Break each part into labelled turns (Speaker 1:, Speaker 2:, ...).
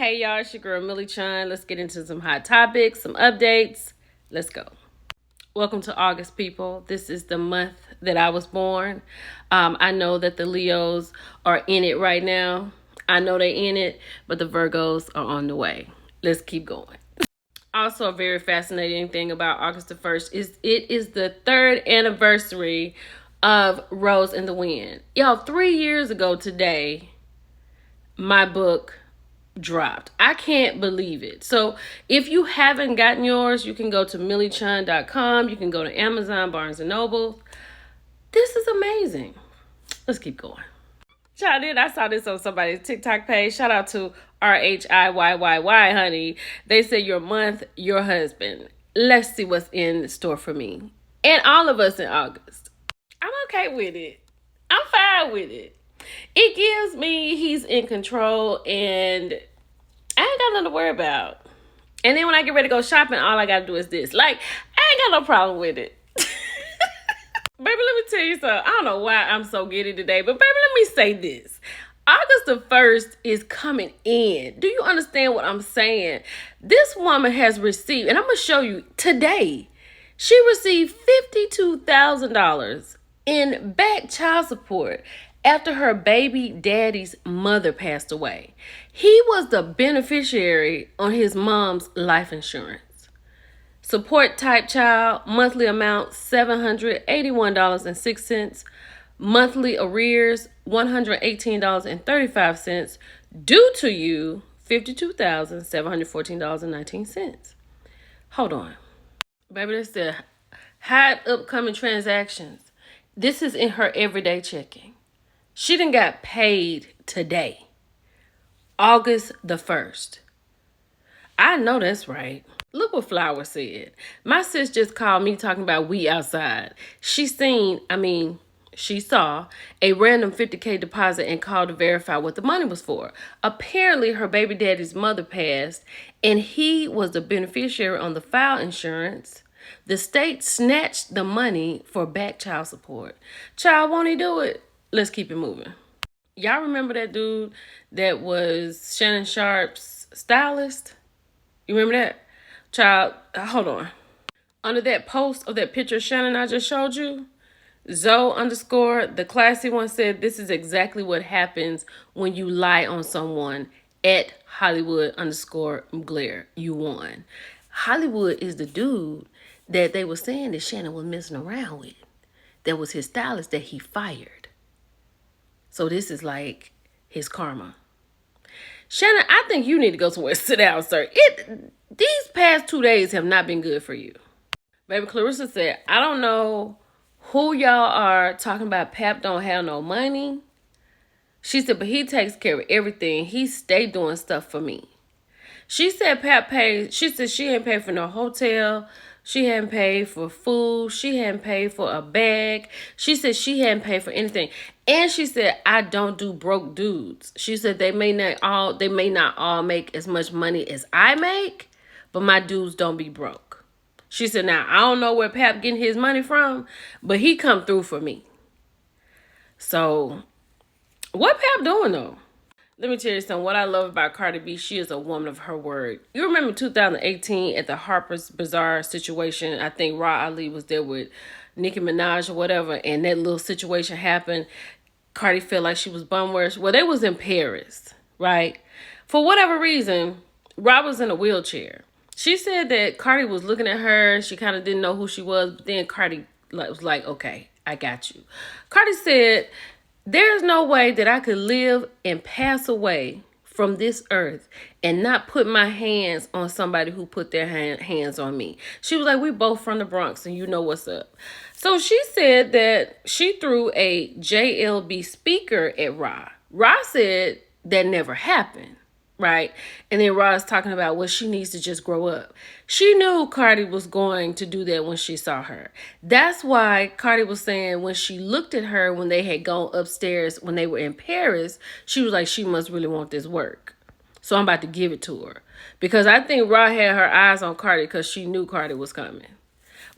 Speaker 1: Hey y'all, it's your girl Millie Chun. Let's get into some hot topics, some updates. Let's go. Welcome to August, people. This is the month that I was born. I know that the Leos are in it right now. I know they're in it, but the Virgos are on the way. Let's keep going. Also, a very fascinating thing about August the 1st is it is the 3rd anniversary of Rose in the Wind. Y'all, 3 years ago today, my book dropped. I can't believe it. So if you haven't gotten yours, you can go to milliechun.com. You can go to Amazon, Barnes & Noble. This is amazing. Let's keep going. Child, I saw this on somebody's TikTok page. Shout out to RHIYYY, honey. They said your month, your husband. Let's see what's in store for me. And all of us in August. I'm okay with it. I'm fine with it. It gives me he's in control and I ain't got nothing to worry about. And then when I get ready to go shopping, all I gotta do is this. Like, I ain't got no problem with it. Baby, let me tell you something. I don't know why I'm so giddy today, but baby, let me say this. August the 1st is coming in. Do you understand what I'm saying? This woman has received, and I'm going to show you today, she received $52,000 in back child support after her baby daddy's mother passed away. He was the beneficiary on his mom's life insurance. Support type child, monthly amount $781.06. Monthly arrears $118.35. Due to you $52,714.19. Hold on. Baby, this is the hot upcoming transactions. This is in her everyday checking. She done got paid today. August the 1st. I know that's right. Look what Flower said. My sis just called me talking about we outside. She saw a random $50K deposit and called to verify what the money was for. Apparently, her baby daddy's mother passed, and he was the beneficiary on the file insurance. The state snatched the money for back child support. Child, won't he do it? Let's keep it moving. Y'all remember that dude that was Shannon Sharp's stylist? You remember that? Child, hold on. Under that post of that picture of Shannon I just showed you, Zoe_ the classy one said this is exactly what happens when you lie on someone at Hollywood_Blair. You won. Hollywood is the dude that they were saying that Shannon was messing around with. That was his stylist that he fired. So this is like his karma. Shannon, I think you need to go somewhere. Sit down, sir. These past 2 days have not been good for you. Baby Clarissa said, I don't know who y'all are talking about. Pap don't have no money. She said, but he takes care of everything. He stay doing stuff for me. She said Pap paid. She said she ain't paid for no hotel. She hadn't paid for food. She hadn't paid for a bag. She said she hadn't paid for anything. And she said, I don't do broke dudes. She said they may not all make as much money as I make, but my dudes don't be broke. She said, now, I don't know where Pap getting his money from, but he come through for me. So, what Pap doing, though? Let me tell you something. What I love about Cardi B, she is a woman of her word. You remember 2018 at the Harper's Bazaar situation? I think Ra Ali was there with Nicki Minaj or whatever, and that little situation happened. Cardi felt like she was bumworse. Well, they was in Paris, right? For whatever reason, Ra was in a wheelchair. She said that Cardi was looking at her and she kind of didn't know who she was. But then Cardi was like, okay, I got you. Cardi said, there's no way that I could live and pass away from this earth and not put my hands on somebody who put their hands on me. She was like, we both from the Bronx and you know what's up. So she said that she threw a JLB speaker at Ra. Ra said that never happened. Right? And then Ra's talking about what she needs to just grow up. She knew Cardi was going to do that when she saw her. That's why Cardi was saying when she looked at her when they had gone upstairs when they were in Paris, she was like, she must really want this work. So I'm about to give it to her. Because I think Ra had her eyes on Cardi because she knew Cardi was coming.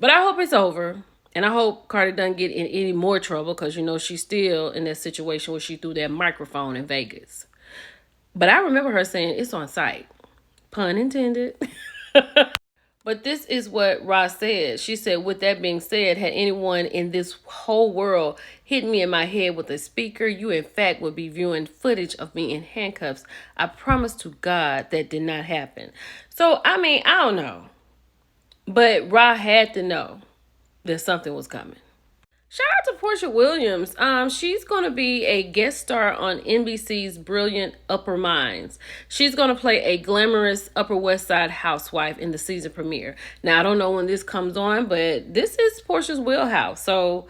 Speaker 1: But I hope it's over. And I hope Cardi doesn't get in any more trouble because, you know, she's still in that situation where she threw that microphone in Vegas. But I remember her saying it's on site. Pun intended. But this is what Ross said. She said, with that being said, had anyone in this whole world hit me in my head with a speaker, you in fact would be viewing footage of me in handcuffs. I promise to God that did not happen. So, I mean, I don't know. But Ra had to know that something was coming. Shout out to Portia Williams. She's going to be a guest star on NBC's Brilliant Upper Minds. She's going to play a glamorous Upper West Side housewife in the season premiere. Now, I don't know when this comes on, but this is Portia's wheelhouse. So,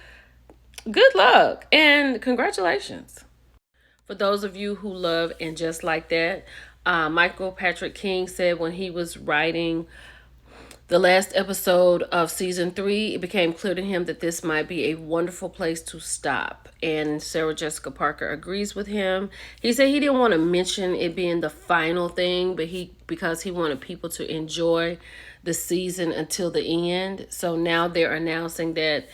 Speaker 1: good luck and congratulations. For those of you who love And Just Like That, Michael Patrick King said when he was writing the last episode of season 3, it became clear to him that this might be a wonderful place to stop. And Sarah Jessica Parker agrees with him. He said he didn't want to mention it being the final thing, but because he wanted people to enjoy the season until the end. So now they're announcing that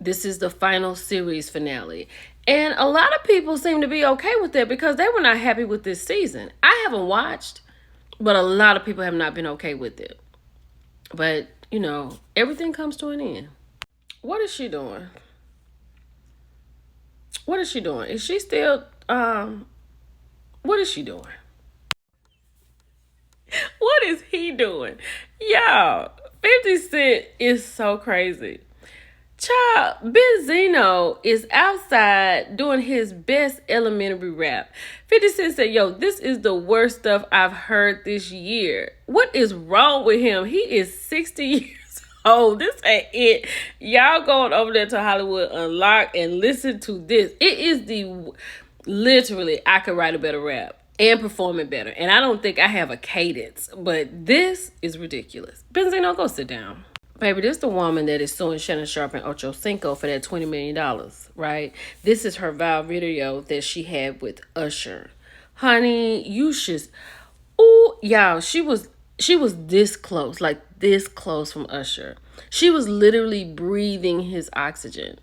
Speaker 1: this is the final series finale. And a lot of people seem to be okay with that because they were not happy with this season. I haven't watched, but a lot of people have not been okay with it. But, everything comes to an end. What is she doing? What is she doing? Is she still, what is she doing? What is he doing? Y'all, 50 Cent is so crazy. Child, Benzino is outside doing his best elementary rap. 50 Cent said, yo, this is the worst stuff I've heard this year. What is wrong with him? He is 60 years old. This ain't it. Y'all going over there to Hollywood Unlocked and listen to this. It is literally, I could write a better rap and perform it better. And I don't think I have a cadence, but this is ridiculous. Benzino, go sit down. Baby, this is the woman that is suing Shannon Sharpe and Ocho Cinco for that $20 million, right? This is her viral video that she had with Usher. Honey, you should... Ooh, y'all, she was this close, like this close from Usher. She was literally breathing his oxygen.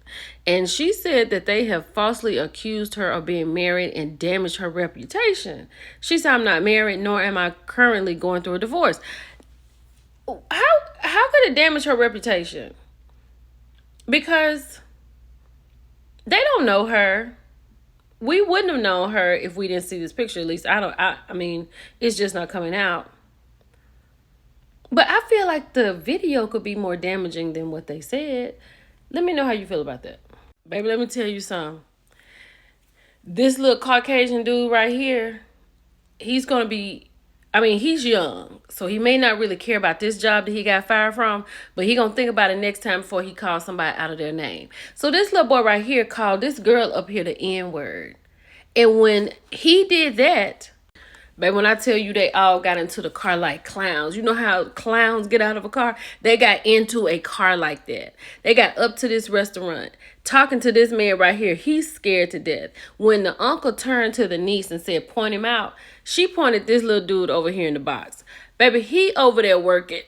Speaker 1: And she said that they have falsely accused her of being married and damaged her reputation. She said, I'm not married, nor am I currently going through a divorce. How could it damage her reputation? Because they don't know her. We wouldn't have known her if we didn't see this picture. At least I mean, it's just not coming out. But I feel like the video could be more damaging than what they said. Let me know how you feel about that. Baby, let me tell you something. This little Caucasian dude right here, he's going to be... he's young, so he may not really care about this job that he got fired from, but he gonna think about it next time before he calls somebody out of their name. So this little boy right here called this girl up here the N-word. And when he did that, baby, when I tell you they all got into the car like clowns. You know how clowns get out of a car? They got into a car like that. They got up to this restaurant, talking to this man right here. He's scared to death. When the uncle turned to the niece and said, point him out, she pointed this little dude over here in the box. Baby, he over there working.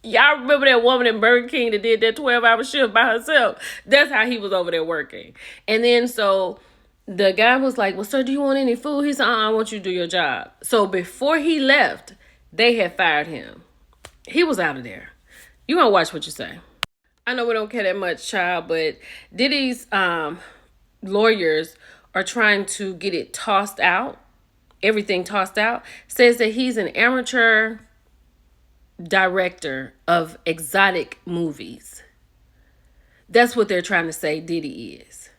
Speaker 1: Y'all remember that woman in Burger King that did that 12-hour shift by herself? That's how he was over there working. And then so the guy was like, well, sir, do you want any food? He said, I want you to do your job. So before he left, they had fired him. He was out of there. You gonna watch what you say. I know we don't care that much, child, but Diddy's lawyers are trying to get it tossed out. Everything tossed out. Says that he's an amateur director of exotic movies. That's what they're trying to say Diddy is.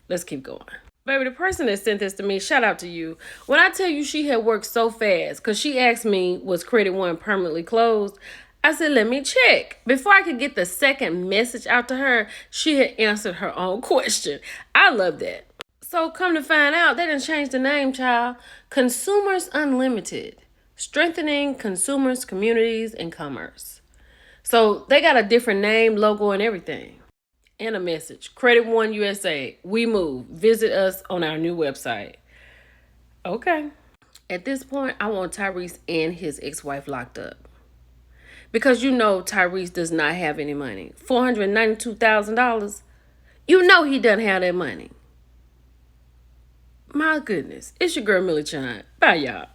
Speaker 1: Let's keep going. Baby, the person that sent this to me, shout out to you. When I tell you she had worked so fast, because she asked me, was Credit One permanently closed? I said, let me check. Before I could get the second message out to her, she had answered her own question. I love that. So come to find out, they didn't change the name, child. Consumers Unlimited. Strengthening consumers, communities, and commerce. So they got a different name, logo, and everything. And a message. Credit One USA. We move. Visit us on our new website. Okay. At this point, I want Tyrese and his ex-wife locked up. Because Tyrese does not have any money. $492,000. He doesn't have that money. My goodness. It's your girl, Millie Chine. Bye, y'all.